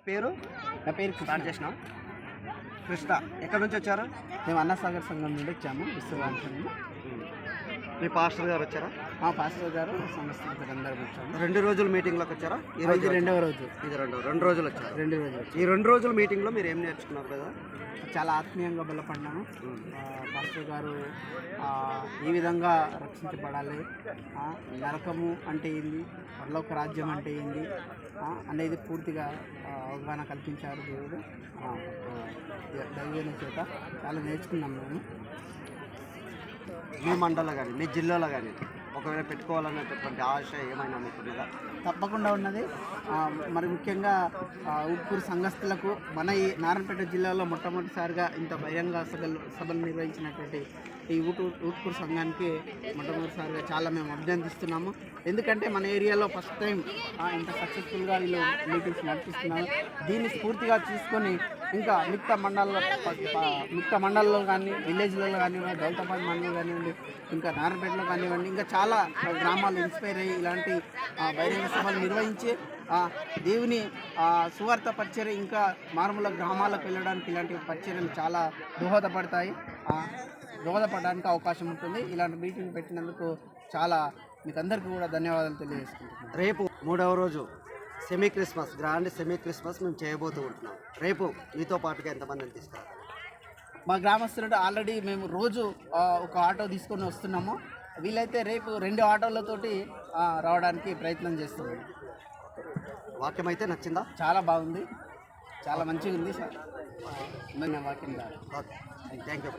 పేరు? నా పేరు స్టార్ట్ చేసినాం. కృష్ణ ఎక్కడి నుంచి వచ్చారు? మేము అన్నసాగర్ సంఘం నుండి వచ్చాము. విశ్వవాంశం. మీ పాస్టర్ గారు వచ్చారా? మా పాస్టర్ గారు సంస్థ అందరూ వచ్చాము. 2 రోజుల మీటింగ్లోకి వచ్చారా? ఈరోజు రెండవ రోజు. ఇది 2 రోజులు వచ్చారు. 2 రోజులు. ఈ 2 రోజుల మీటింగ్లో మీరు ఏం నేర్చుకున్నారు కదా? చాలా ఆత్మీయంగా బలపడ్డాను. పాస్టర్ గారు ఈ విధంగా రక్షించబడాలి, నరకము అంటే ఏంది, పరలోక రాజ్యం అంటే ఏంది అనేది పూర్తిగా అవగాహన కల్పించారు దేవుడు. దైవజన చేత చాలా నేర్చుకున్నాం మేము. మీ మండలంలో కానీ మీ జిల్లాలో కానీ ఒకవేళ పెట్టుకోవాలనేటటువంటి ఆశ ఏమైనా మీకు ఉందా? తప్పకుండా ఉన్నది. మరి ముఖ్యంగా ఉట్కూరు సంఘస్థులకు మన ఈ నారాయణపేట జిల్లాలో మొట్టమొదటిసారిగా ఇంత బహిరంగ సభలు నిర్వహించినటువంటి ఈ ఉట్కూరు సంఘానికి మొట్టమొదటిసారిగా చాలా మేము అభినందిస్తున్నాము. ఎందుకంటే మన ఏరియాలో ఫస్ట్ టైం ఇంత సక్సెస్ఫుల్గా వీళ్ళు మీటింగ్స్ నడిపిస్తున్నారు. దీన్ని స్ఫూర్తిగా తీసుకొని ఇంకా మిగతా మండలంలో కానీ విలేజ్లలో కానివ్వండి, దౌలతాబాద్ మండలం కానివ్వండి, ఇంకా నారాయణపేటలో కానివ్వండి, ఇంకా చాలా గ్రామాలు ఇన్స్పైర్ అయ్యి ఇలాంటి బహిరంగ సభలు నిర్వహించి దేవుని సువార్త పరిచర్య ఇంకా మారుమూల గ్రామాలకు వెళ్ళడానికి ఇలాంటి పరిచర్యలు చాలా దోహదపడడానికి అవకాశం ఉంటుంది. ఇలాంటి మీటింగ్ పెట్టినందుకు చాలా మీకు అందరికీ కూడా ధన్యవాదాలు తెలియజేసుకుంటున్నాను. రేపు 3వ రోజు గ్రాండ్ సెమీ క్రిస్మస్ మేము చేయబోతూ ఉంటున్నాం. రేపు మీతో పాటుగా ఎంతమందిని తీసుకురావాలి? మా గ్రామస్తులు ఆల్రెడీ మేము రోజు ఒక ఆటో తీసుకొని వస్తున్నాము. వీలైతే రేపు 2 ఆటోలతోటి రావడానికి ప్రయత్నం చేస్తున్నాము. వాక్యం అయితే నచ్చిందా? చాలా బాగుంది, చాలా మంచిగా ఉంది సార్. వాక్యం ద్వారా. Thank you.